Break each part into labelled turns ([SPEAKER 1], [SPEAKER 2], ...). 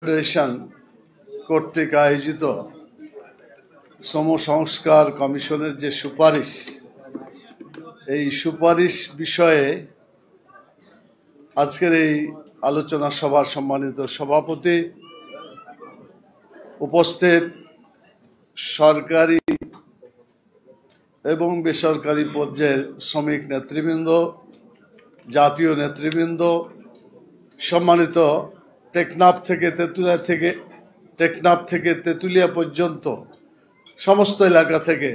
[SPEAKER 1] Federation কর্তৃক আয়োজিত শ্রম সংস্কার কমিশনের যে সুপারিশ, এই সুপারিশ বিষয়ে আজকের এই আলোচনা সভার সম্মানিত সভাপতি, উপস্থিত সরকারি এবং বেসরকারি পর্যায়ের শ্রমিক নেতৃবৃন্দ, জাতীয় নেতৃবৃন্দ, সম্মানিত টেকনাফ থেকে তেঁতুলিয়া পর্যন্ত সমস্ত এলাকা থেকে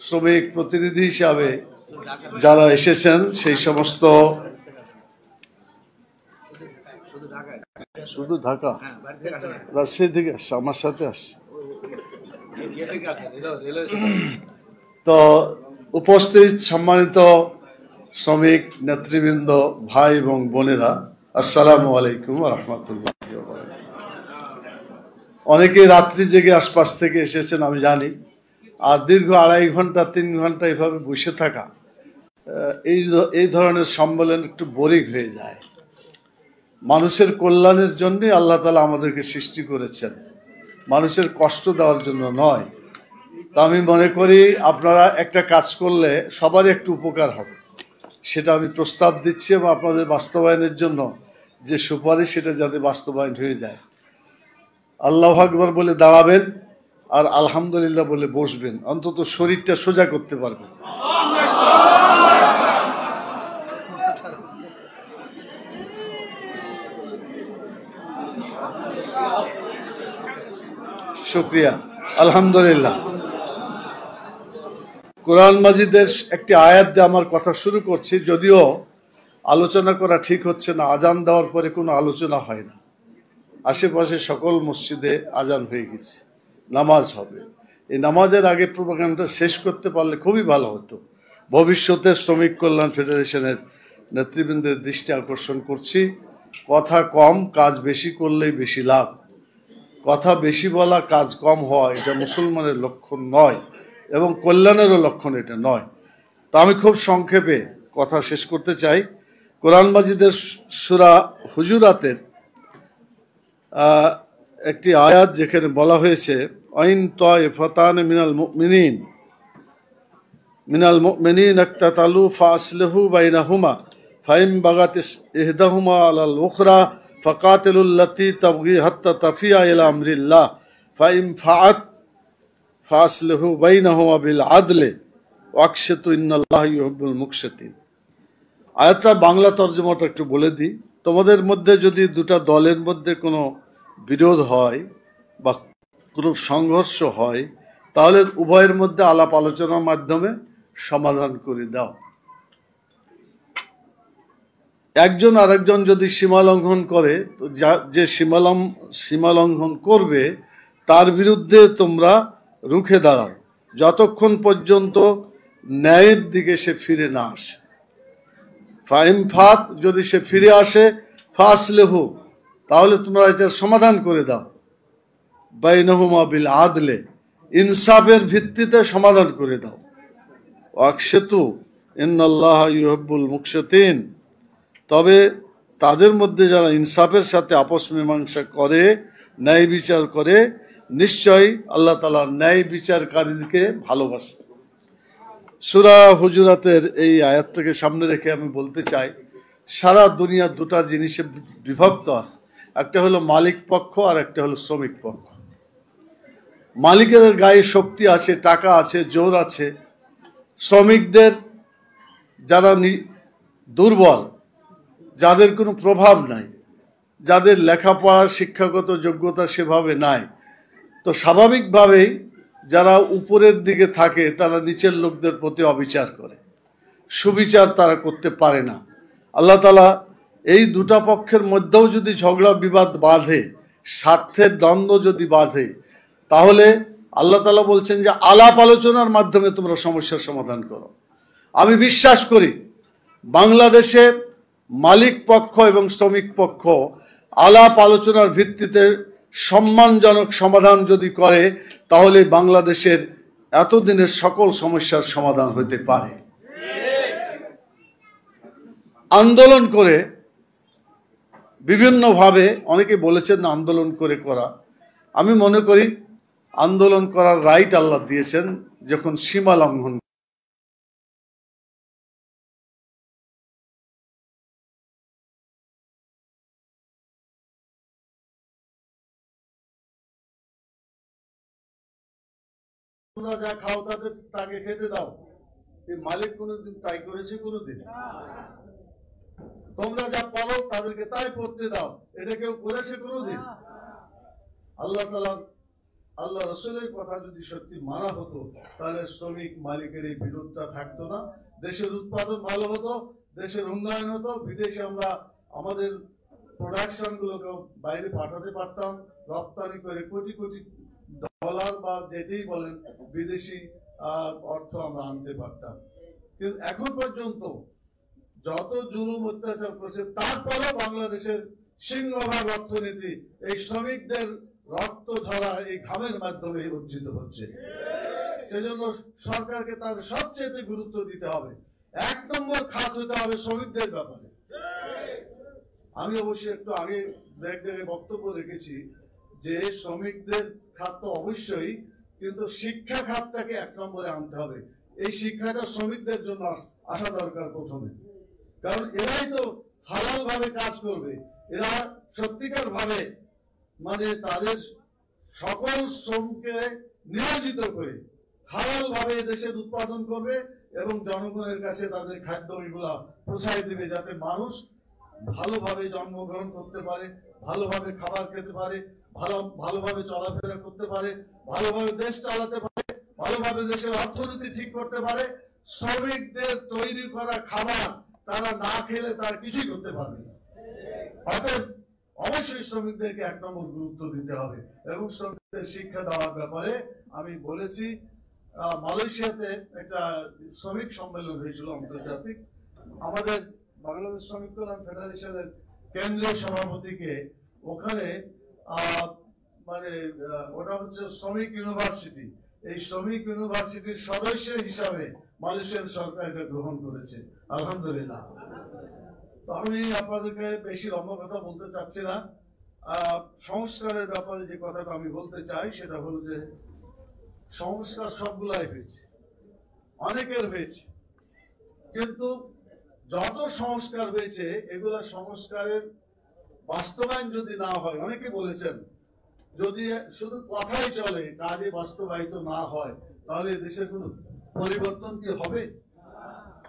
[SPEAKER 1] শ্রমিক প্রতিনিধি হিসাবে যারা এসেছেন, সেই সমস্ত শুধু ঢাকা রাজশাহী থেকে আসছে, আমার সাথে আসছে। তো উপস্থিত সম্মানিত শ্রমিক নেতৃবৃন্দ, ভাই এবং বোনেরা, আসসালামু আলাইকুম ওয়া রাহমাতুল্লাহি ওয়া বারাকাতুহু। অনেকে রাত্রি জেগে আশপাশ থেকে এসেছেন আমি জানি, আর দীর্ঘ 2.5 ঘন্টা 3 ঘন্টা এভাবে বসে থাকা, এই ধরনের সম্মেলন একটু বোরিং হয়ে যায়। মানুষের কল্যাণের জন্য আল্লাহ তাআলা আমাদেরকে সৃষ্টি করেছেন, মানুষের কষ্ট দেওয়ার জন্য নয়। তা আমি মনে করি আপনারা একটা কাজ করলে সবারই একটু উপকার হবে, সেটা আমি প্রস্তাব দিচ্ছি, এবং আপনাদের বাস্তবায়নের জন্য যে সুপারিশ সেটা যাতে বাস্তবায়ন হয়ে যায়। আল্লাহু আকবার বলে দাঁড়াবেন আর আলহামদুলিল্লাহ বলে বসবেন, অন্তত শরীরটা সোজা করতে পারবেন। শুকরিয়া, আলহামদুলিল্লাহ। কোরআন মাজিদের একটি আয়াত দিয়ে আমার কথা শুরু করছি, যদিও আলোচনা করা ঠিক হচ্ছে না, আজান দেওয়ার পরে কোনো আলোচনা হয় না। আশেপাশে সকল মসজিদে আজান হয়ে গেছে, নামাজ হবে। এই নামাজের আগে প্রোগ্রামটা শেষ করতে পারলে খুবই ভালো হতো। ভবিষ্যতে শ্রমিক কল্যাণ ফেডারেশনের নেতৃবৃন্দের দৃষ্টি আকর্ষণ করছি, কথা কম কাজ বেশি করলেই বেশি লাভ। কথা বেশি বলা, কাজ কম হওয়া, এটা মুসলমানের লক্ষণ নয়, এবং কল্যাণেরও লক্ষণ এটা নয়। তা আমি খুব সংক্ষেপে কথা শেষ করতে চাই। কোরআন মাজিদের সূরা হুজুরাতের একটি আয়াত, যেখানে বলা হয়েছে আইন তায়ফাতান মিনাল মুমিনিন ইকতাতালু ফাসলিহু বাইনাহুমা ফাইন বাগাত ইহদাহুমা আলাল উখরা ফাকাতিলুল লাতী তাবগী হাত্তা তাফিয়া ইলা আমরিল্লাহ ফাইন ফাআত ফাসলিহু বাইনাহুমা বিল আদলি ওয়াকশিতু ইন্নাল্লাহা ইউহিব্বুল মুকসিতিন। আয়াতটার বাংলা তর্জমাটা একটু বলে দিই। তোমাদের মধ্যে যদি দুটা দলের মধ্যে কোনো বিরোধ হয় বা কোনো সংঘর্ষ হয়, তাহলে উভয়ের মধ্যে আলাপ আলোচনার মাধ্যমে সমাধান করে দাও। একজন আরেকজন যদি সীমা লঙ্ঘন করে, তো যে সীমা লঙ্ঘন করবে তার বিরুদ্ধে তোমরা রুখে দাঁড়াও, যতক্ষণ পর্যন্ত ন্যায়ের দিকে সে ফিরে না আসে। ফাইম ফাত, যদি সে ফিরে আসে, ফাসলিহু, তাহলে তোমরা এটার সমাধান করে দাও। বাইনহুমা বিল আদলে, ইনসাফের ভিত্তিতে সমাধান করে দাও। ওয়াকশিতু ইন্নাল্লাহা ইউহিব্বুল মুকসিতিন, তবে তাদের মধ্যে যারা ইনসাফের সাথে আপস মীমাংসা করে, ন্যায় বিচার করে, নিশ্চয়ই আল্লাহ তাআলা ন্যায় বিচারকারীদেরকে ভালোবাসে। সূরা হুজুরাতের এই আয়াতটাকে সামনে রেখে আমি বলতে চাই, সারা দুনিয়া দুটা জিনিসে বিভক্ত আছে, একটা হলো মালিক পক্ষ আর একটা হলো শ্রমিক পক্ষ। মালিকের গায়ে শক্তি আছে, টাকা আছে, জোর আছে। শ্রমিকদের যারা দুর্বল, যাদের কোনো প্রভাব নাই, যাদের লেখাপড়া শিক্ষাগত যোগ্যতা সেভাবে নাই, তো স্বাভাবিকভাবেই যারা উপরের দিকে থাকে তারা নিচের লোকদের প্রতি অবিচার করে, সুবিচার তারা করতে পারে না। আল্লাহ তাআলা এই দুটা পক্ষের মধ্যেও যদি ঝগড়া বিবাদ বাঁধে, স্বার্থের দ্বন্দ্ব যদি বাঁধে, তাহলে আল্লাহ তাআলা বলছেন যে আলাপ আলোচনার মাধ্যমে তোমরা সমস্যার সমাধান করো। আমি বিশ্বাস করি বাংলাদেশে মালিক পক্ষ এবং শ্রমিক পক্ষ আলাপ আলোচনার ভিত্তিতে সম্মানজনক সমাধান যদি করে, তাহলে বাংলাদেশের এতদিনের সকল সমস্যার সমাধান হতে পারে। আন্দোলন করে বিভিন্নভাবে অনেকে বলেছেন আন্দোলন করে করা। আমি মনে করি আন্দোলন করার রাইট আল্লাহ দিয়েছেন যখন সীমা লঙ্ঘন তোমরা যা খাও তাকে খেতে দাও। এই মালিক কোনোদিন তাই করেছে? কোনোদিন? তোমরা যা পড়ো তাদেরকে তাই পড়তে দাও, এটা কেউ করেছে কোনোদিন? আল্লাহ তাআলা আল্লাহ রসুলের কথা যদি সত্যি মানা হতো তাহলে শ্রমিক মালিকের এই বিরোধটা থাকতো না, দেশের উৎপাদন ভালো হতো, দেশের উন্নয়ন হতো, বিদেশে আমরা আমাদের প্রোডাকশন গুলোকে বাইরে পাঠাতে পারতাম, রপ্তানি করে কোটি কোটি ডলার বা যেটাই বলেন বিদেশি অর্থ আমরা আনতে পারতাম। কিন্তু এখন পর্যন্ত যত জুলুম অত্যাচার করছে তারপরেও বাংলাদেশের সিংহভাগ অর্থনীতি এই শ্রমিকদের রক্ত ঝরা এই ঘামের মাধ্যমে অর্জিত হচ্ছে। সেজন্য সরকারকে তাদের সবচেয়ে গুরুত্ব দিতে হবে, 1 নম্বর খাত হতে হবে শ্রমিকদের ব্যাপারে। আমি অবশ্যই একটু আগে এক জায়গায় বক্তব্য রেখেছি যে শ্রমিকদের খাত তো অবশ্যই, কিন্তু শিক্ষা খাতটাকে 1 নম্বরে আনতে হবে। এই শিক্ষাটা শ্রমিকদের জন্য আসা দরকার প্রথমে, কারণ এরাই তো হালাল ভাবে কাজ করবে, এরা সত্যিকার ভাবে মানে তাদের সকল শ্রমকে নিয়োজিত করে হালাল ভাবে দেশের উৎপাদন করবে এবং জনগণের কাছে তাদের খাদ্য এগুলা পৌঁছায় দিবে, যাতে মানুষ ভালোভাবে জন্মগ্রহণ করতে পারে, ভালোভাবে খাবার খেতে পারে, ভালোভাবে চলাফেরা করতে পারে, ভালোভাবে দেশ চালাতে পারে, ভালোভাবে দেশের অর্থনীতি ঠিক করতে পারে। শ্রমিকদের তৈরি করা খাবার তারা না খেলে তারা কিছুই করতে পারবে না। অতএব অবশ্যই শ্রমিকদেরকে 1 নম্বর গুরুত্ব দিতে হবে এবং শ্রমিকদের শিক্ষা দেওয়ার ব্যাপারে আমি বলেছি। মালয়েশিয়াতে একটা শ্রমিক সম্মেলন হয়েছিল আন্তর্জাতিক, আমাদের বাংলাদেশ শ্রমিক কল্যাণ ফেডারেশনের কেন্দ্রীয় সভাপতিকে ওখানে মানে ওটা হচ্ছে শ্রমিক ইউনিভার্সিটি, এই শ্রমিক ইউনিভার্সিটির সদস্য হিসাবে মালয়েশিয়ান সরকার এটা গ্রহণ করেছে, আলহামদুলিল্লাহ। তো আমি আপনাদেরকে বেশি লম্বা কথা বলতে চাচ্ছি না। সংস্কারের ব্যাপারে যে কথাটা আমি বলতে চাই সেটা হলো যে সংস্কার সবগুলাই হয়েছে, অনেকের হয়েছে, কিন্তু যত সংস্কার হয়েছে এগুলা সংস্কারের বাস্তবায়ন যদি না হয়, অনেকে বলেছেন যদি শুধু কথাই চলে কাজে বাস্তবায়িত না হয় তাহলে দেশের কোনো পরিবর্তন কি হবে?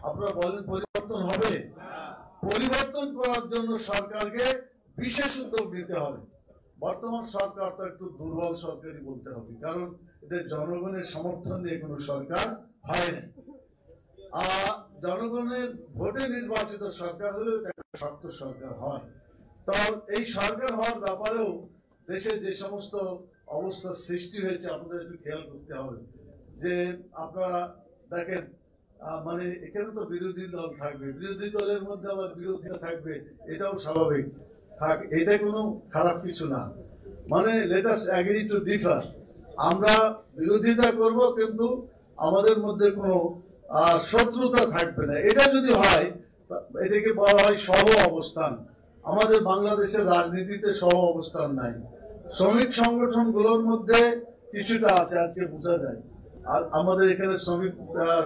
[SPEAKER 1] আপনারা বলেন পরিবর্তন হবে? পরিবর্তন করার জন্য সরকারকে বিশেষ উদ্যোগ নিতে হবে। বর্তমান সরকার তো একটু দুর্বল সরকারই বলতে হবে, কারণ এটা জনগণের সমর্থন নিয়ে কোনো সরকার হয় না। জনগণের ভোটে নির্বাচিত সরকার হলেও একটা শক্ত সরকার হয়। তো এই সরকার হওয়ার ব্যাপারেও দেশে যে সমস্ত অবস্থার সৃষ্টি হয়েছে আপনাদের একটু খেয়াল করতে হবে। যে আপনারা দেখেন মানে এখানে তো বিরোধী দল থাকবে, বিরোধী দলের মধ্যে আবার বিরোধীরা থাকবে, এটাও স্বাভাবিক থাক, এটা কোনো খারাপ কিছু না। মানে let us agree to differ, আমরা বিরোধিতা করব কিন্তু আমাদের মধ্যে কোনো শত্রুতা থাকবে না। এটা যদি হয় এটাকে বলা হয় সহ অবস্থান। আমাদের বাংলাদেশের রাজনীতিতে সহ অবস্থান নাই। শ্রমিক সংগঠনগুলোর মধ্যে কিছুটা আছে, আজকে বোঝা যায়। আর আমাদের এখানে শ্রমিক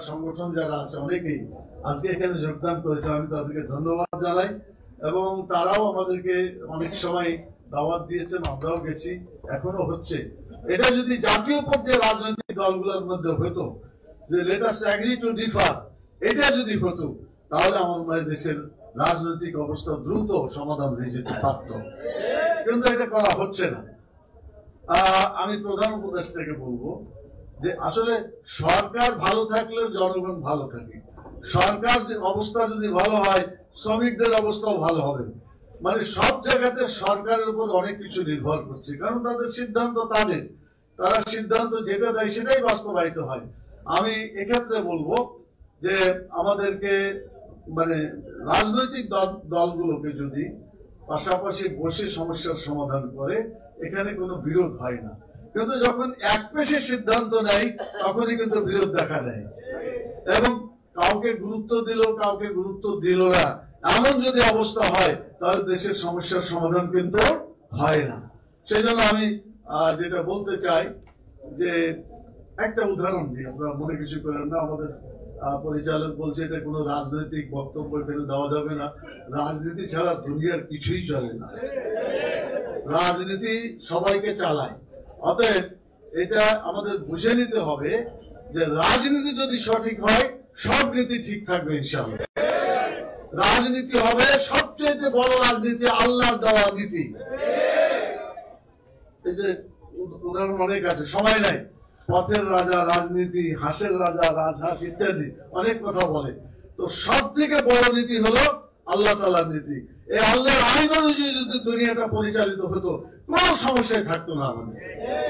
[SPEAKER 1] সংগঠন যারা আছে অনেকেই আজকে এখানে যোগদান করেছে, আমি তাদেরকে ধন্যবাদ জানাই এবং তারাও আমাদেরকে অনেক সময় দাওয়াত দিয়েছেন, আমরাও গেছি, এখনো হচ্ছে। এটা যদি জাতীয় পর্যায়ে রাজনৈতিক দলগুলোর মধ্যে হতো যে let us agree to differ, এটা যদি হতো তাহলে আমার মনে হয় দেশের রাজনৈতিক অবস্থা দ্রুত সমাধান হয়ে যেতে পারত, কিন্তু এটা করা হচ্ছে না। আমি প্রধান উপদেষ্টাকে বলবো যে আসলে সরকার ভালো থাকলে জনগণ ভালো থাকে, সরকার যে অবস্থা যদি ভালো হয় শ্রমিকদের অবস্থাও ভালো হবে। মানে সব জায়গাতে সরকারের উপর অনেক কিছু নির্ভর করছে, কারণ তাদের সিদ্ধান্ত তাদের, তারা সিদ্ধান্ত যেটা দেয় সেটাই বাস্তবায়িত হয়। আমি এক্ষেত্রে বলবো যে আমাদেরকে মানে রাজনৈতিক দলগুলোকে যদি পাশাপাশি বসে সমস্যার সমাধান করে এখানে কোনো বিরোধ হয় না, কিন্তু যখন এক পেশে সিদ্ধান্ত নেয় তখনই কিন্তু বিরোধ দেখা দেয় এবং কাউকে গুরুত্ব দিল কাউকে গুরুত্ব দিল না, এমন যদি অবস্থা হয় তাহলে দেশের সমস্যার সমাধান কিন্তু হয় না। সেই জন্য আমি যেটা বলতে চাই যে একটা উদাহরণ দিই, আপনারা মনে কিছু করেন না। আমাদের পরিচালক বলছে এটা কোনো রাজনৈতিক বক্তব্য এখানে দেওয়া যাবে না। রাজনীতি ছাড়া দুনিয়ার কিছুই চলে না। রাজনীতি সবাইকে চালায়। অতএব এটা আমাদের বুঝে নিতে হবে যে রাজনীতি যদি সঠিক হয় সব নীতি ঠিক থাকবে ইনশাআল্লাহ। রাজনীতি হবে সবচেয়ে বড় রাজনীতি আল্লাহর দেওয়া নীতি। এই যে উদাহরণ অনেক আছে, সময় নাই। পথের রাজা রাজনীতি, হাঁসের রাজা রাজহাঁস ইত্যাদি অনেক কথা বলে। তো সব থেকে বড় নীতি হলো আল্লাহ তাআলার নীতি। এই আল্লাহর আইন অনুযায়ী যদি দুনিয়াটা পরিচালিত হতো কোনো সমস্যায় থাকতো না। আমাদের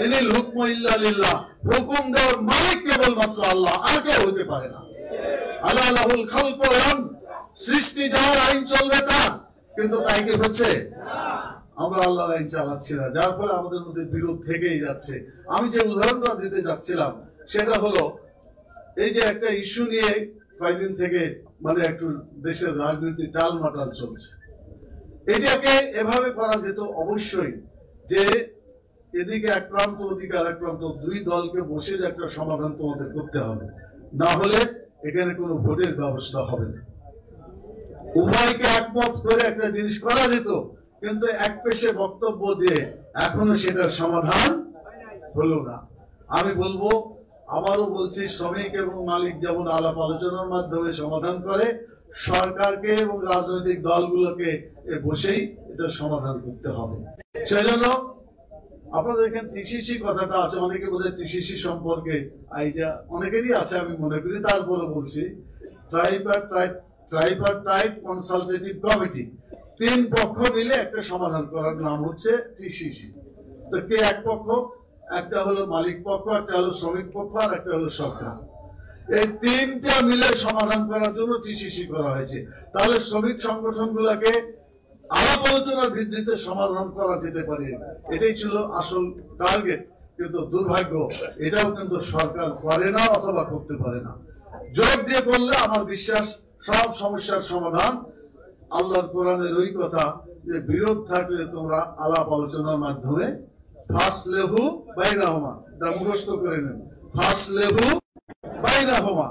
[SPEAKER 1] ইনিল হুকমু ইল্লা লিল্লাহ, হুকুম দেওয়ার মালিক কেবলমাত্র আল্লাহ, আর কেউ হতে পারে না। আলা লাহুল খালকু ওয়াল আমর, সৃষ্টি যার, আইন চলবে তার। কিন্তু তাই কি হচ্ছে? আমরা আল্লাহর আইন চালাচ্ছি না, যার ফলে আমাদের মধ্যে বিরোধ থেকেই যাচ্ছে। আমি যে উদাহরণটা দিতে যাচ্ছিলাম সেটা হলো এই যে একটা ইস্যু নিয়ে কয়েকদিন থেকে মানে একটু দেশের রাজনীতি টালমাটাল চলছে। এটাকে এভাবে করা যেত অবশ্যই যে এদিকে এক প্রান্ত ওদিকে আর এক প্রান্ত, দুই দলকে বসে একটা সমাধান তোমাদের করতে হবে, না হলে এখানে কোনো ভোটের ব্যবস্থা হবে না। উভয়কে একমত করে একটা জিনিস করা যেত, কিন্তু এক পেশে বক্তব্য দিয়ে এখনো সেটার সমাধান হলো না। আমি বলবো, আবারও বলছি, শ্রমিক এবং মালিক যেমন আলাপ আলোচনার মাধ্যমে সমাধান করে, সরকারকে এবং রাজনৈতিক দলগুলোকে বসেই এটা সমাধান করতে হবে। সেজন্য আপনাদের এখানে টিসিসি কথাটা আছে, অনেকে বোধহয় টিসিসি সম্পর্কে আইডিয়া অনেকেরই আছে, আমি মনে করি। তারপরে বলছি ট্রাইপারটাইট কনসালটেটিভ কমিটি, তিন পক্ষ মিলে একটা সমাধান করার নাম হচ্ছে টিসিসি। তো কে এক পক্ষ? একটা হলো মালিক পক্ষ, একটা হলো শ্রমিক পক্ষ, আর একটা হলো সরকার। এই তিনটা মিলে সমাধান করার জন্য টিসিসি করা হয়েছে। তাহলে শ্রমিক সংগঠনগুলোকে আলাপ আলোচনার ভিত্তিতে সমাধান করা যেতে পারে, এটাই ছিল আসল টার্গেট। কিন্তু দুর্ভাগ্য, এটাও কিন্তু সরকার করে না অথবা করতে পারে না। জোর দিয়ে করলে আমার বিশ্বাস সব সমস্যার সমাধান। আল্লাহর কোরআনের ওই কথা যে বিরোধ থাকলে তোমরা আলাপ আলোচনার মাধ্যমে ফাসলেহু বাইনাহুমা, এটা মুখস্থ করে নেন, ফাসলেহু বাইনাহুমা,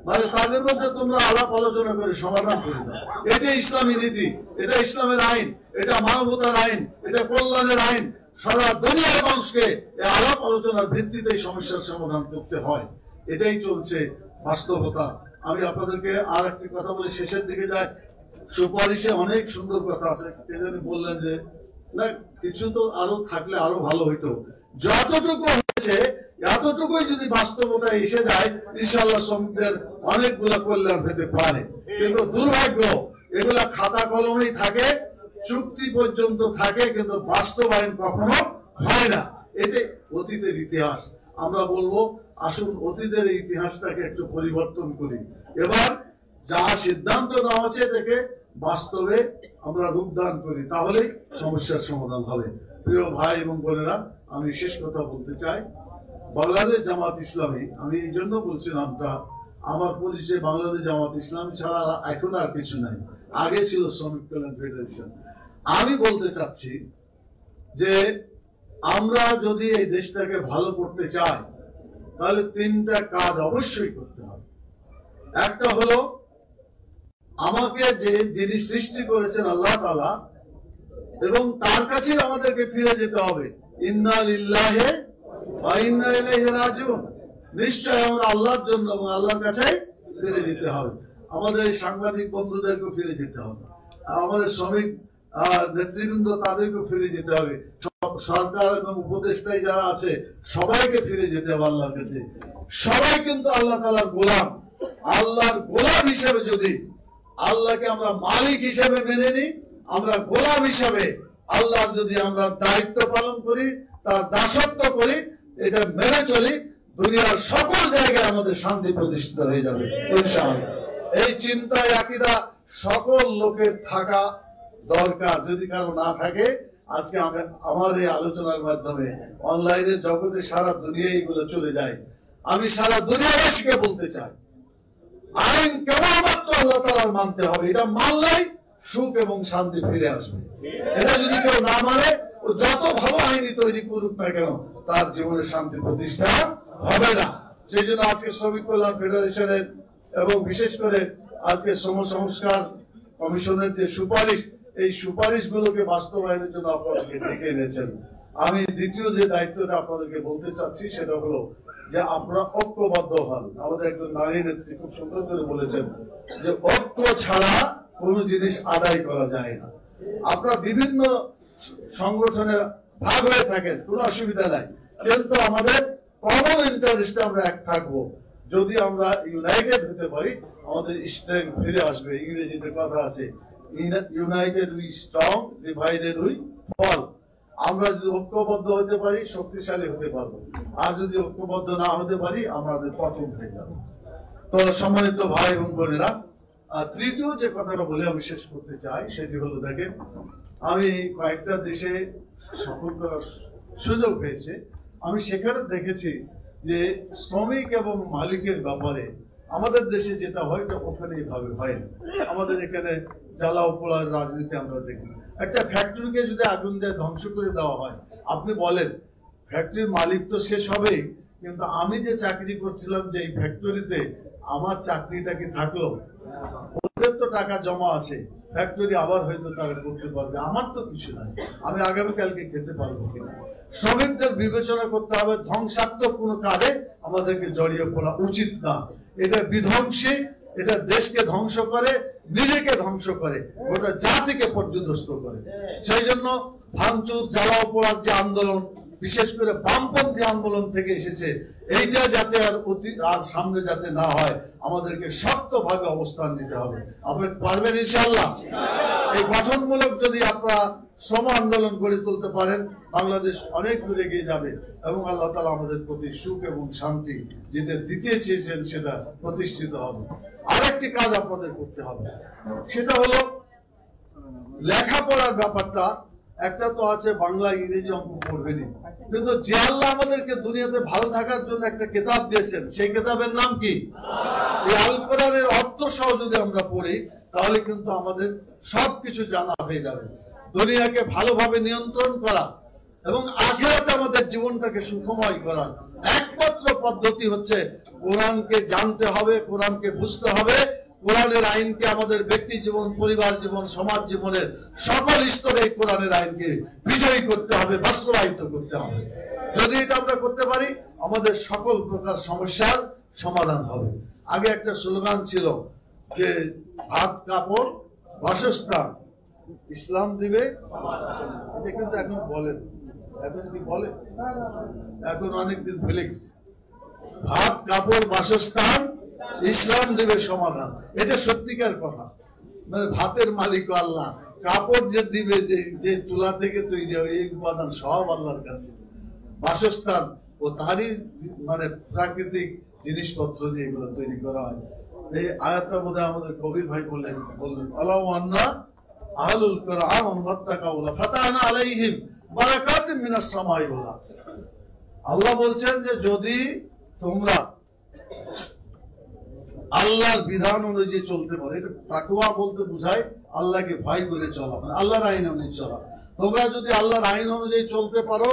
[SPEAKER 1] মানে তাদের মধ্যে তোমরা আলাপ আলোচনা করে সমাধান করে দাও। এটা ইসলামী নীতি, এটা ইসলামের আইন, এটা মানবতার আইন, এটা কল্যাণের আইন। সারা দুনিয়ার মানুষকে এই আলাপ আলোচনার ভিত্তিতে সমস্যার সমাধান করতে হয়। এটাই চলছে বাস্তবতা। আমি আপনাদেরকে আর একটি কথা বলি, শেষের দিকে যায়। সুপারিশে অনেক সুন্দর কথা আছে। কে জানি বললেন যে না, কিছু তো আরো থাকলে আরো ভালো হইতো। যতটুকু হয়েছে এতটুকুই যদি বাস্তবতা এসে যায়, ইনশাআল্লাহ শ্রমিকদের অনেকগুলো কল্যাণ পেতে পারে। কিন্তু দুর্ভাগ্য, এগুলা খাতা কলমেই থাকে, চুক্তি পর্যন্ত থাকে, কিন্তু বাস্তবায়ন কখনো হয় না। এতে অতীতের ইতিহাস। আমরা বলবো, আসুন অতীতের ইতিহাসটাকে একটু পরিবর্তন করি। এবার যা সিদ্ধান্ত নেওয়া হচ্ছে থেকে বাস্তবে আমরা রূপদান করি, তাহলেই সমস্যার সমাধান হবে। প্রিয় ভাই এবং বোনেরা, আমি শেষ কথা বলতে চাই, বাংলাদেশ জামাত ইসলামী, আমি এই জন্য বলছি নামটা, আমার পরিচয় বাংলাদেশ জামাত ইসলামী ছাড়া এখন আর কিছু নাই। আগে ছিল শ্রমিক কল্যাণ ফেডারেশন। আমি বলতে চাচ্ছি যে আমরা যদি এই দেশটাকে ভালো করতে চাই, তাহলে তিনটা কাজ অবশ্যই করতে হবে। একটা হলো, আমাকে যে যিনি সৃষ্টি করেছেন আল্লাহ তাআলা, এবং তার কাছে আমাদেরকে ফিরে যেতে হবে। ইন্না লিল্লাহি ওয়া ইন্না ইলাইহি রাজিউন, নিশ্চয় আমরা আল্লাহর জন্য এবং আল্লাহর কাছে ফিরে যেতে হবে। আমাদের এই সাংবাদিক বন্ধুদেরকে ফিরে যেতে হবে, আমাদের শ্রমিক নেতৃবৃন্দ তাদেরকে ফিরে যেতে হবে, সরকার এবং উপদেষ্টায় যারা আছে সবাইকে ফিরে যেতে হবে আল্লাহর কাছে। সবাই কিন্তু আল্লাহ তাআলার গোলাম। আল্লাহর গোলাম হিসেবে যদি আল্লাহকে আমরা মালিক হিসেবে মেনে নিই, আমরা গোলাম হিসেবে আল্লাহর যদি আমরা দায়িত্ব পালন করি, তার দাসত্ব করি, এটা মেনে চলি, দুনিয়ার সকল জায়গায় আমাদের শান্তি প্রতিষ্ঠিত হয়ে যাবে ইনশাআল্লাহ। এই চিন্তায় আকীদা সকল লোকের থাকা দরকার। যদি কারো না থাকে, আজকে আমার এই আলোচনার মাধ্যমে অনলাইনের জগতে সারা দুনিয়ায় এগুলো চলে যায়। আমি সারা দুনিয়াবাসীকে বলতে চাই, আইন কেবলমাত্র আল্লাহ তাআলার মানতে হবে। এটা মানলেই সুখ এবং শান্তি ফিরে আসবে। এটা যদি কেউ না মানে, ও যত ভালো আইনি তৈরি করুক না কেন, তার জীবনে শান্তি প্রতিষ্ঠা হবে না। সেই জন্য আজকে শ্রমিক কল্যাণ ফেডারেশনের এবং বিশেষ করে আজকে শ্রম সংস্কার কমিশনের যে সুপারিশ, এই সুপারিশগুলোকে বাস্তবায়নের জন্য আপনাদেরকে ডেকে এনেছেন। আমি দ্বিতীয় যে দায়িত্বটা আপনাদেরকে বলতে চাচ্ছি সেটা হলো যে আপনারা ঐক্যবদ্ধ হন। আমাদের একজন নারী নেত্রী খুব সুন্দর করে বলেছেন যে ঐক্য ছাড়া কোনো জিনিস আদায় করা যায় না। আপনারা বিভিন্ন সংগঠনে ভাগ হয়ে থাকেন, কোনো অসুবিধা নাই, কিন্তু আমাদের কমন ইন্টারেস্টে আমরা এক থাকবো। যদি আমরা ইউনাইটেড হতে পারি, আমাদের স্ট্রেংথ ফিরে আসবে। ইংরেজিতে কথা আছে, united we strong, divided we fall. আমরা যদি ঐক্যবদ্ধ হতে পারি, শক্তিশালী হতে পারবো, আর যদি ঐক্যবদ্ধ না হতে পারি, আমাদের পতন হয়ে যাবে। তো সম্মানিত ভাই এবং বোনেরা, তৃতীয় যে কথাটা বলে আমি শেষ করতে চাই সেটি হলো, দেখেন, আমি কয়েকটা দেশে সফর করার সুযোগ হয়েছে। আমি সেখানে দেখেছি যে শ্রমিক এবং মালিকের ব্যাপারে আমাদের দেশে যেটা হয় ওখানে এইভাবে হয় না। আমাদের এখানে জ্বালাও পোড়ার রাজনীতি আমরা দেখি। একটা ফ্যাক্টরিকে যদি আগুন দিয়ে ধ্বংস করে দেওয়া হয়, আপনি বলেন ফ্যাক্টরির মালিক তো শেষ হবেই, কিন্তু আমি যে চাকরি করছিলাম যে এই ফ্যাক্টরিতে, আমার চাকরিটা কি থাকলো? ওদের তো টাকা জমা আছে, ফ্যাক্টরি আবার হয়তো তারা করতে পারবে, আমার তো কিছু নাই, আমি আগামীকালকে খেতে পারবো কিনা। শ্রমিকদের বিবেচনা করতে হবে, ধ্বংসাত্মক কোনো কাজে আমাদেরকে জড়িয়ে পড়া উচিত না। এটা বিধ্বংসী, এটা দেশকে ধ্বংস করে, নিজেকে ধ্বংস করে, গোটা জাতিকে পর্যদস্ত করে। সেই জন্য ভাঙচুর, জ্বালাও পোড়ার যে আন্দোলন, বিশেষ করে বামপন্থী আন্দোলন থেকে এসেছে, এইটা যাতে আর সামনে যাতে না হয়, আমাদেরকে শক্তভাবে অবস্থান নিতে হবে। আপনি পারবেন ইনশাআল্লাহ? এই গঠনমূলক যদি আপনারা শ্রম আন্দোলন গড়ে তুলতে পারেন, বাংলাদেশ অনেক দূরে এগিয়ে যাবে এবং আল্লাহ তাআলা আমাদের প্রতি সুখ এবং শান্তি যেটা দিতে চেয়েছেন সেটা প্রতিষ্ঠিত হবে। আরেকটি কাজ আপনাদের করতে হবে, সেটা হলো লেখাপড়ার ব্যাপারটা। একটা তো আছে বাংলা, ইংরেজি, অঙ্ক পড়বেনি, কিন্তু যে আল্লাহ আমাদেরকে দুনিয়াতে ভালো থাকার জন্য একটা কিতাব দিয়েছেন, সেই কিতাবের নাম কি? এই আল কোরআনের অর্থ সহ যদি আমরা পড়ি, তাহলে কিন্তু আমাদের সবকিছু জানা হয়ে যাবে। দুনিয়াকে ভালোভাবে নিয়ন্ত্রণ করা এবং আখিরাতে আমাদের জীবনটাকে সুখময় করা একমাত্র পদ্ধতি হচ্ছে কোরআনকে জানতে হবে, কোরআনকে বুঝতে হবে, কোরআনের আইনকে আমাদের ব্যক্তি জীবন, পরিবার জীবন, সমাজ জীবনের সকল স্তরে কোরআনের আইনকে বিজয়ী করতে হবে, বাস্তবায়িত করতে হবে। যদি এটা আমরা করতে পারি, আমাদের সকল প্রকার সমস্যার সমাধান হবে। আগে একটা স্লোগান ছিল যে ভাত, কাপড়, বাসস্থান, ইসলাম দিবে। এটা কিন্তু এখন বলেন, এখন কি বলে? এখন অনেকদিন ভুলে গেছে। ভাত, কাপড়, বাসস্থান, ইসলাম দিবে সমাধান। এটা সত্যিকার কথা। মানে ভাতের মালিক আল্লাহ, কাপড় যে দিবে, যে তুলা থেকে তৈরি হয়, এই উপাদান সব আল্লাহর কাছে। বাসস্থান ও তারই মানে প্রাকৃতিক জিনিসপত্র দিয়ে এগুলো তৈরি করা হয়। এই আয়াতটার মধ্যে আমাদের কবির ভাই বললেন আল্লাহু আন্না আহলুল কোরআন ওয়াত্তাকাউলা ফাতাহনা আলাইহিম বারাকাতিন মিনাস সামাই ওয়াল আরদ। আল্লাহ বলছেন যে যদি তোমরা আল্লাহর বিধান অনুযায়ী চলতে পারো, এটা তাকওয়া বলতে বোঝায় আল্লাহকে ভয় করে চলা, মানে আল্লাহর আইন অনুযায়ী চলা। তোমরা যদি আল্লাহর আইন অনুযায়ী চলতে পারো,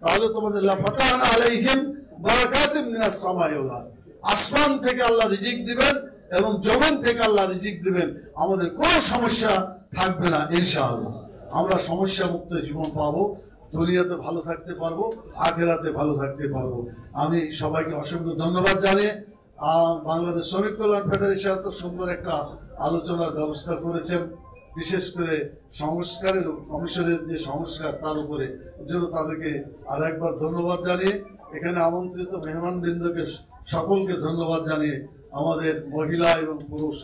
[SPEAKER 1] তাহলে তোমাদের ফাতাহনা আলাইহিম বারাকাতিন মিনাস সামাই ওয়াল আরদ, আসমান থেকে আল্লাহ রিজিক দিবেন এবং জমিন থেকে আল্লাহ রিজিক দিবেন। আমাদের কোনো সমস্যা থাকবে না ইনশাআল্লাহ। আমরা সমস্যা মুক্ত জীবন পাবো, দুনিয়াতে ভালো থাকতে পারবো, আখিরাতে ভালো থাকতে পারবো। আমি সবাইকে অসংখ্য ধন্যবাদ জানিয়ে, বাংলাদেশ শ্রমিক কল্যাণ ফেডারেশন তো সুন্দর একটা আলোচনার ব্যবস্থা করেছেন, বিশেষ করে সংস্কারের কমিশনের যে সংস্কার তার উপরে, জন্য তাদেরকে আর একবার ধন্যবাদ জানিয়ে, এখানে আমন্ত্রিত মেহমান বৃন্দকে সকলকে ধন্যবাদ জানিয়ে, আমাদের মহিলা এবং পুরুষ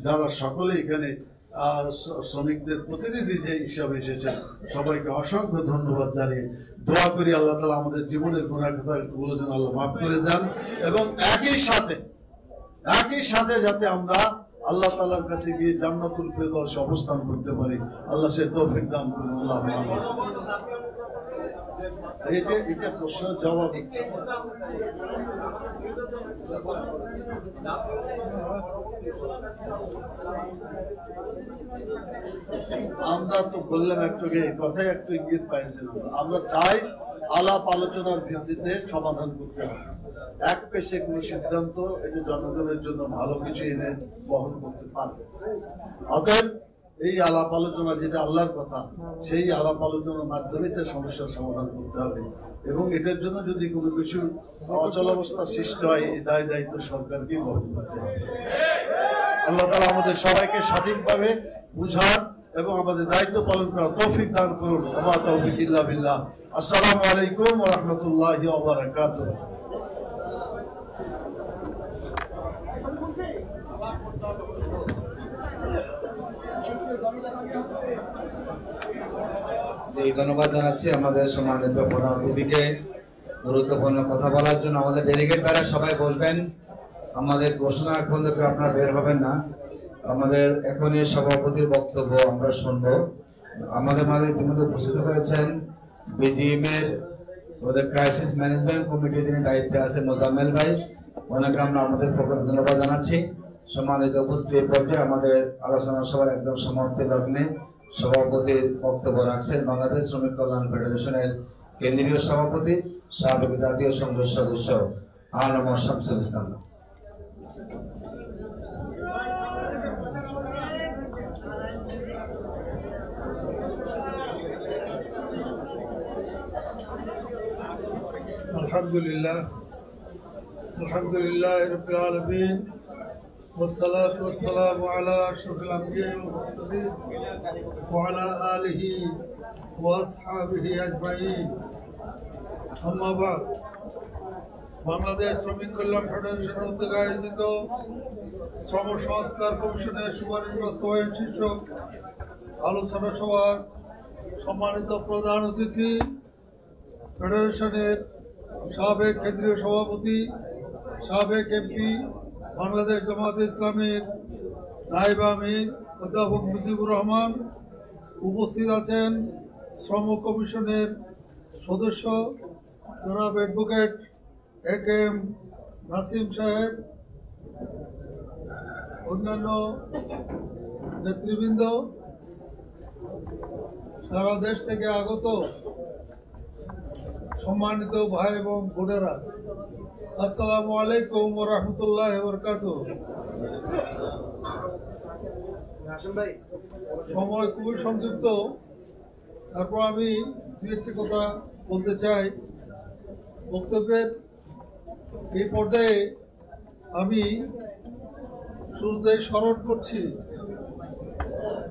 [SPEAKER 1] যারা সকলে এখানে শ্রমিকদের প্রতিনিধি যে হিসাবে এসেছেন, সবাইকে অসংখ্য ধন্যবাদ জানিয়ে দোয়া করি আল্লাহ তাআলা আমাদের জীবনের গুনাহ খাতাগুলো যেন আল্লাহ মাফ করে দেন এবং একই সাথে যাতে আমরা আল্লাহ তাআলার কাছে গিয়ে জান্নাতুল ফেরদৌসে অবস্থান করতে পারি। আল্লাহ সে তৌফিক দান করুন। আল্লাহ এটা প্রশ্নের জবাব। আমরা তো বললাম একটু কথায় একটু ইঙ্গিত পাইছিলাম, আমরা চাই আলাপ আলোচনার ভিত্তিতে সমাধান করতে হবে। এক পেশে কোনো সিদ্ধান্ত এটা জনগণের জন্য ভালো কিছু এনে বহন করতে পারবে। অতএব এই আলাপ আলোচনা যেটা আল্লাহর কথা, সেই আলাপ আলোচনার মাধ্যমে তার সমস্যার সমাধান করতে হবে। এবং এটার জন্য যদি কোনো কিছু অচলাবস্থা সৃষ্টি হয়, এই দায় দায়িত্ব সরকারকেই বহন করতে হবে। আল্লাহ তাআলা আমাদের সবাইকে সঠিকভাবে বুঝার এবং আমাদের দায়িত্ব পালন করার তৌফিক দান করুন। ওয়া তাওফিক ইল্লা বিল্লাহ। আসসালামু আলাইকুম ওয়া রাহমাতুল্লাহি ওয়া বারাকাতুহু।
[SPEAKER 2] ধন্যবাদ জানাচ্ছি আমাদের সম্মানিত প্রধান অতিথিকে গুরুত্বপূর্ণ কথা বলার জন্য। আমাদের ডেলিগেট দ্বারা সবাই বসবেন, আমাদের ঘোষণা আগ পর্যন্ত আপনারা বের হবেন না। আমাদের এখনই সভাপতির বক্তব্য আমরা শুনবো। আমাদের মাঝে ইতিমধ্যে উপস্থিত হয়েছেন বিজিএম এর ওদের ক্রাইসিস ম্যানেজমেন্ট কমিটি যিনি দায়িত্বে আছে মোজাম্মেল ভাই, ওনাকে আমরা আমাদের পক্ষ থেকে ধন্যবাদ জানাচ্ছি। সম্মানিত উপস্থিতি পর্যায়ে আমাদের আলোচনা সভার একদম সমাপ্তির লগ্নে সভাপতির বক্তব্য রাখছেন বাংলাদেশ শ্রমিক কল্যাণ ফেডারেশনের কেন্দ্রীয় সভাপতি সাবেক জাতীয় সংসদ সদস্য আলম শামসুল ইসলাম।
[SPEAKER 3] আলহামদুলিল্লাহ রাব্বিল আলামিন والصلاة والسلام على أشرف الأنبياء والمرسلين وعلى آله وأصحابه أجمعين أما بعد বাংলাদেশ শ্রমিক কল্যাণ ফেডারেশনের উদ্যোগে আয়োজিত শ্রম সংস্কার কমিশনের সুপারিশ বাস্তবায়ন শীর্ষক আলোচনা সভার সম্মানিত প্রধান অতিথি ফেডারেশনের সাবেক কেন্দ্রীয় সভাপতি, সাবেক এমপি, বাংলাদেশ জামায়াতে ইসলামের নায়েব আমির অধ্যাপক মুজিবুর রহমান, উপস্থিত আছেন শ্রম কমিশনের সদস্য জনাব অ্যাডভোকেট এ.কে.এম. নাসিম সাহেব, অন্যান্য নেতৃবৃন্দ, সারা দেশ থেকে আগত সম্মানিত ভাই এবং বোনেরা, আসসালামু আলাইকুম ওয়া রাহমাতুল্লাহি ওয়া বারাকাতুহু। সময় খুবই সংক্ষিপ্ত, তারপর আমি দু একটি কথা বলতে চাই। বক্তব্যের এই পর্যায়ে আমি শুরুতে স্মরণ করছি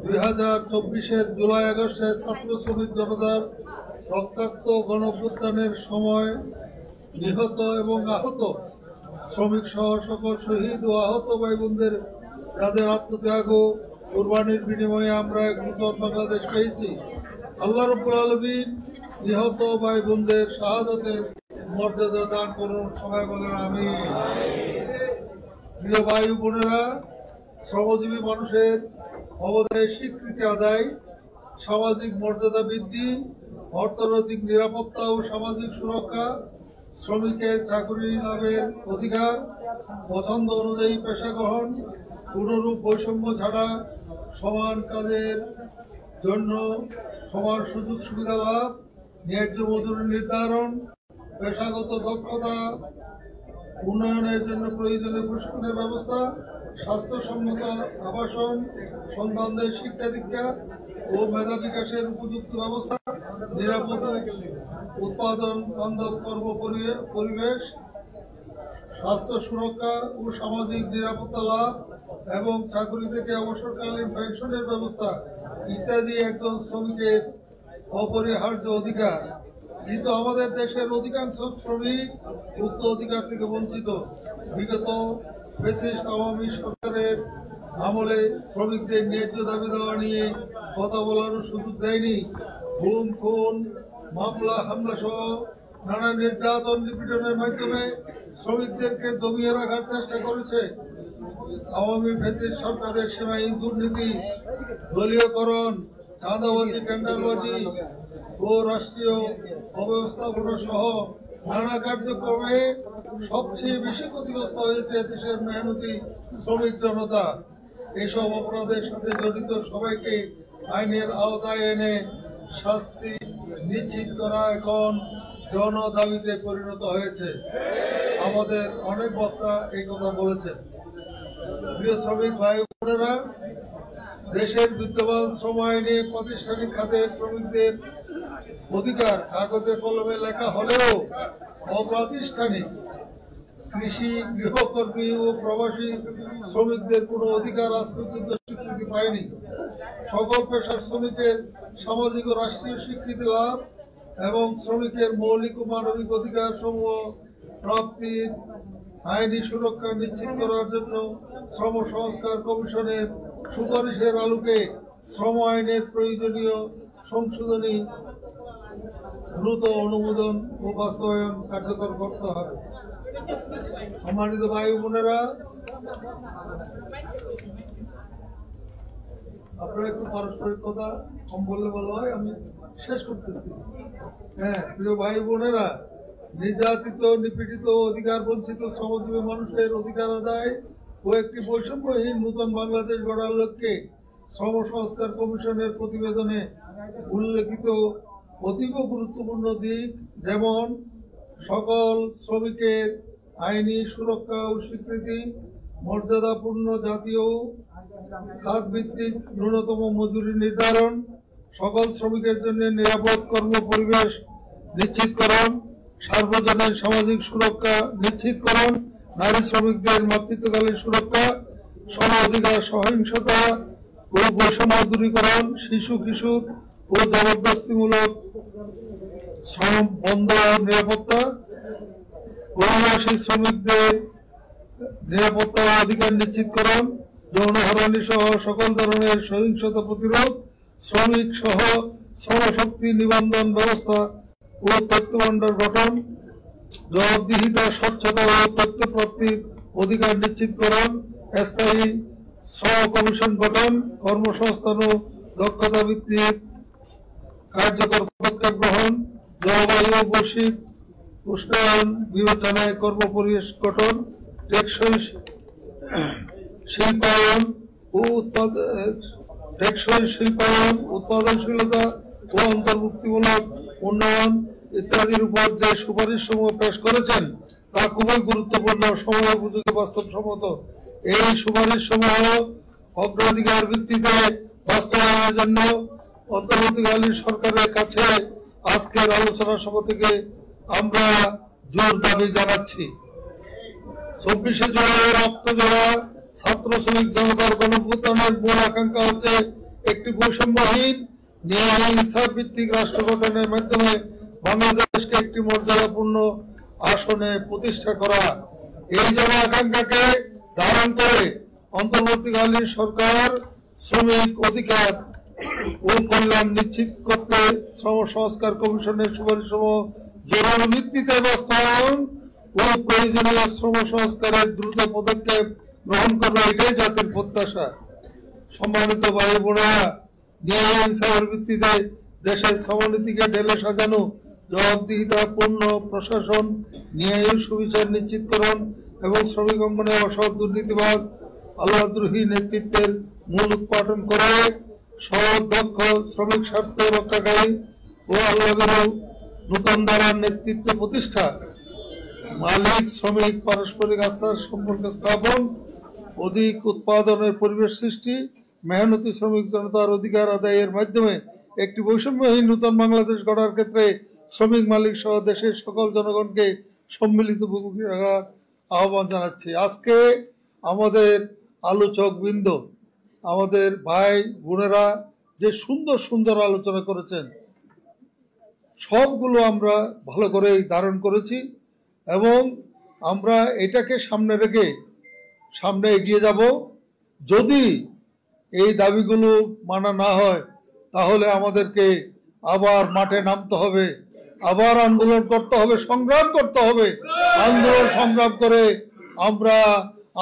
[SPEAKER 3] 2024-এর জুলাই আগস্টে ছাত্র শ্রমিক জনতার রক্তাক্ত গণঅভ্যুত্থানের সময় নিহত এবং আহত শ্রমিক সহ সকল শহীদ ও আহত ভাই বোনদের, যাদের আত্মত্যাগ ও কুরবানির বিনিময়ে আমরা এক নতুন বাংলাদেশ পেয়েছি। আল্লাহ রাব্বুল আলামিন নিহত ভাই বোনদের শাহাদাতের মর্যাদা দান করুন। সবাই বলেন আমিন। প্রিয় ভাই বোনেরা, শ্রমজীবী মানুষের অবদানের স্বীকৃতি আদায়, সামাজিক মর্যাদা বৃদ্ধি, অর্থনৈতিক নিরাপত্তা ও সামাজিক সুরক্ষা, শ্রমিকের চাকরি লাভের অধিকার, পছন্দ অনুযায়ী পেশা গ্রহণ, কোনরূপ বৈষম্য ছাড়া সমান কাজের জন্য সমান সুযোগ সুবিধা লাভ, ন্যায্য মজুরি নির্ধারণ, পেশাগত দক্ষতা উন্নয়নের জন্য প্রয়োজনীয় প্রশিক্ষণের ব্যবস্থা, স্বাস্থ্যসম্মত আবাসন, সন্তানদের শিক্ষা দীক্ষা ও মেধা বিকাশের উপযুক্ত ব্যবস্থা, নিরাপদ উৎপাদন বান্ধব কর্ম পরিবেশ, স্বাস্থ্য সুরক্ষা ও সামাজিক নিরাপত্তা লাভ এবং চাকরি থেকে অবসরকালীন পেনশনের ব্যবস্থা ইত্যাদি একজন শ্রমিকের অপরিহার্য অধিকার। কিন্তু আমাদের দেশের অধিকাংশ শ্রমিক উক্ত অধিকার থেকে বঞ্চিত। বিগত ফ্যাসিস্ট আওয়ামী সরকারের আমলে শ্রমিকদের ন্যায্য দাবি দেওয়া নিয়ে কথা বলারও সুযোগ দেয়নি। গুম, খুন, মামলা, হামলা সহ নানা নির্যাতন নিপীড়নের মাধ্যমে শ্রমিকদেরকে দমিয়ে রাখার চেষ্টা করেছে। আওয়ামী ফ্যাসিস্ট সরকারের সীমাহীন দুর্নীতি, দলীয়করণ, চাঁদাবাজি, টেন্ডারবাজি, ও রাষ্ট্রীয় অব্যবস্থাপনা সহ নানা কার্যক্রমে সবচেয়ে বেশি ক্ষতিগ্রস্ত হয়েছে দেশের মেহনতি শ্রমিক জনতা। এসব অপরাধের সাথে জড়িত সবাইকে আইনের আওতায় এনে শাস্তি নিশ্চিত করা এখন জনদাবিতে পরিণত হয়েছে। আমাদের অনেক বক্তা এই কথা বলেছেন। প্রিয় শ্রমিক ভাই বোনেরা, দেশের বিদ্যমান শ্রম আইনে প্রাতিষ্ঠানিক খাতের শ্রমিকদের অধিকার কাগজে কলমে লেখা হলেও অপ্রাতিষ্ঠানিক কৃষি, গৃহকর্মী ও প্রবাসী শ্রমিকদের কোনো অধিকার আজ পর্যন্ত স্বীকৃতি পায়নি। সকল পেশার শ্রমিকের সামাজিক ও রাষ্ট্রীয় স্বীকৃতি লাভ এবং শ্রমিকের মৌলিক ও মানবিক অধিকার সমূহ প্রাপ্তির আইনি সুরক্ষা নিশ্চিত করার জন্য শ্রম সংস্কার কমিশনের সুপারিশের আলোকে শ্রম আইনের প্রয়োজনীয় সংশোধনী দ্রুত অনুমোদন ও বাস্তবায়ন কার্যকর করতে হবে। সম্মানিত ভাই বোনেরা, আপনারা একটু পারস্পরিক কথা কম বললে ভালো হয়, আমি শেষ করতেছি। প্রিয় ভাই বোনেরা, নির্যাতিত, নিপীড়িত, অধিকার বঞ্চিত শ্রমজীবী মানুষের অধিকার আদায় ও একটি বৈষম্যহীন নতুন বাংলাদেশ গড়ার লক্ষ্যে শ্রম সংস্কার কমিশনের প্রতিবেদনে উল্লেখিত অতীব গুরুত্বপূর্ণ দিক, যেমন সকল শ্রমিকের আইনি সুরক্ষা ও স্বীকৃতি, মর্যাদাপূর্ণ জাতীয় খাতভিত্তিক ন্যূনতম মজুরি নির্ধারণ, সকল শ্রমিকের জন্য নিরাপদ কর্ম পরিবেশ নিশ্চিতকরণ, সার্বজনীন সামাজিক সুরক্ষা নিশ্চিতকরণ, নারী শ্রমিকদের মাতৃত্বকালীন সুরক্ষা, সম অধিকার, সহিংসতা ও বৈষম্য দূরীকরণ, শিশু কিশোর ও জবরদস্তিমূলক শ্রম বন্ধ ও নিরাপত্তা, অভিবাসী শ্রমিকদের নিরাপত্তা ও অধিকার নিশ্চিতকরণ, যৌন হয়রানি সহ সকল ধরনের সহিংসতা প্রতিরোধ, শ্রমিক সহ শ্রমশক্তি নিবন্ধন ব্যবস্থা ও তথ্য ভাণ্ডার গঠন, জবাবদিহিতা, স্বচ্ছতা ও তথ্য প্রাপ্তির অধিকার নিশ্চিতকরণ, স্থায়ী শ্রম কমিশন গঠন, কর্মসংস্থান ও দক্ষতা ভিত্তিক কার্যকর পদক্ষেপ গ্রহণ, জলবায়ু বৈশ্বিক উষ্ণায়ন বিবেচনায় কর্মপরিবেশ গঠন, টেকসই শিল্পায়ন, উৎপাদনশীলতা ও অন্তর্ভুক্তিমূলক উন্নয়ন ইত্যাদির উপর যে সুপারিশ সমূহ পেশ করেছেন তা খুবই গুরুত্বপূর্ণ, সময় উপযোগী, বাস্তবসম্মত। এই সুপারিশ সমূহ অগ্রাধিকার ভিত্তিতে বাস্তবায়নের জন্য অন্তর্বর্তীকালীন সরকারের কাছে আজকের আলোচনা সভা থেকে আমরা জোর দাবি জানাচ্ছি। 24শে জুলাই রক্তজোড়া ছাত্র শ্রমিক জনতার গণঅভ্যুত্থানের মূল আকাঙ্ক্ষা হচ্ছে একটি বৈষম্যহীন, ন্যায় ইনসাফ ভিত্তিক রাষ্ট্র গঠনের মাধ্যমে বাংলাদেশকে একটি মর্যাদাপূর্ণ আসনে প্রতিষ্ঠা করা। এই জন আকাঙ্ক্ষাকে ধারণ করে অন্তর্বর্তীকালীন সরকার শ্রমিক অধিকার ও কল্যাণ নিশ্চিত করতে শ্রম সংস্কার কমিশনের সুপারিশ সমূহ জরুরি ভিত্তিতে বাস্তবায়ন ও প্রয়োজনীয় শ্রম সংস্কারের দ্রুত পদক্ষেপ গ্রহণ করবে, এটাই জাতির প্রত্যাশা। সম্মানিত ভাই বোনেরা, ন্যায় ইনসাফের ভিত্তিতে দেশের শ্রমনীতিকে ঢেলে সাজানো, জবাবদিহিতাপূর্ণ প্রশাসন, ন্যায় সুবিচার নিশ্চিতকরণ এবং শ্রমিক অঙ্গনে অসৎ, দুর্নীতিবাজ, আল্লাহদ্রোহী নেতৃত্বের মূল উৎপাটন করে সৎ, দক্ষ, শ্রমিক স্বার্থ রক্ষাকারী ও আল্লাহর নূতন ধারার নেতৃত্ব প্রতিষ্ঠা, মালিক শ্রমিক পারস্পরিক আস্থার সম্পর্ক স্থাপন, অধিক উৎপাদনের পরিবেশ সৃষ্টি, মেহনতি শ্রমিক জনতার অধিকার আদায়ের মাধ্যমে একটি বৈষম্যহীন নূতন বাংলাদেশ গড়ার ক্ষেত্রে শ্রমিক মালিক সহ দেশের সকল জনগণকে সম্মিলিত ভূমিকা রাখার আহ্বান জানাচ্ছি। আজকে আমাদের আলোচক বৃন্দ, আমাদের ভাই বোনেরা যে সুন্দর সুন্দর আলোচনা করেছেন, সবগুলো আমরা ভালো করেই ধারণ করেছি এবং আমরা এটাকে সামনে রেখে সামনে এগিয়ে যাব। যদি এই দাবিগুলো মানা না হয় তাহলে আমাদেরকে আবার মাঠে নামতে হবে, আবার আন্দোলন করতে হবে, সংগ্রাম করতে হবে। আন্দোলন সংগ্রাম করে আমরা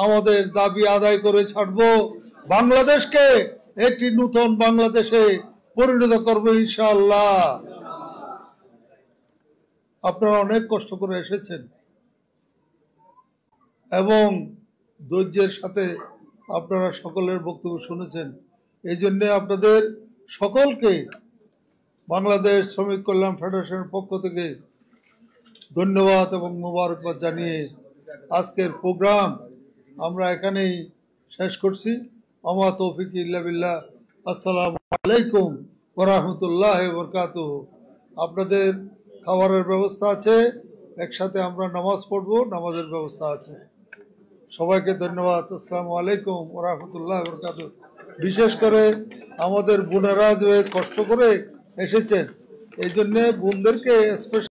[SPEAKER 3] আমাদের দাবি আদায় করে ছাড়বো, বাংলাদেশকে একটি নতুন বাংলাদেশে পরিণত করবো ইনশাআল্লাহ। আপনারা অনেক কষ্ট করে এসেছেন এবং ধৈর্যের সাথে আপনারা সকলের বক্তব্য শুনেছেন। এই জন্যে আপনাদের সকলকে বাংলাদেশ শ্রমিক কল্যাণ ফেডারেশনের পক্ষ থেকে ধন্যবাদ এবং মোবারকবাদ জানিয়ে আজকের প্রোগ্রাম আমরা এখানেই শেষ করছি। আমা তৌফিক ইল্লা বিল্লাহ। আসসালামু আলাইকুম ওয়া রাহমাতুল্লাহি ওয়া বারাকাতুহু। আপনাদের খাবারের ব্যবস্থা আছে, একসাথে আমরা নামাজ পড়বো, নামাজের ব্যবস্থা আছে। সবাইকে ধন্যবাদ। আসসালামু আলাইকুম ওয়া রাহমাতুল্লাহি ওয়া বারাকাতুহু। বিশেষ করে আমাদের বোনেরা যে কষ্ট করে এসেছেন, এই জন্যে বোনদেরকে স্পেশাল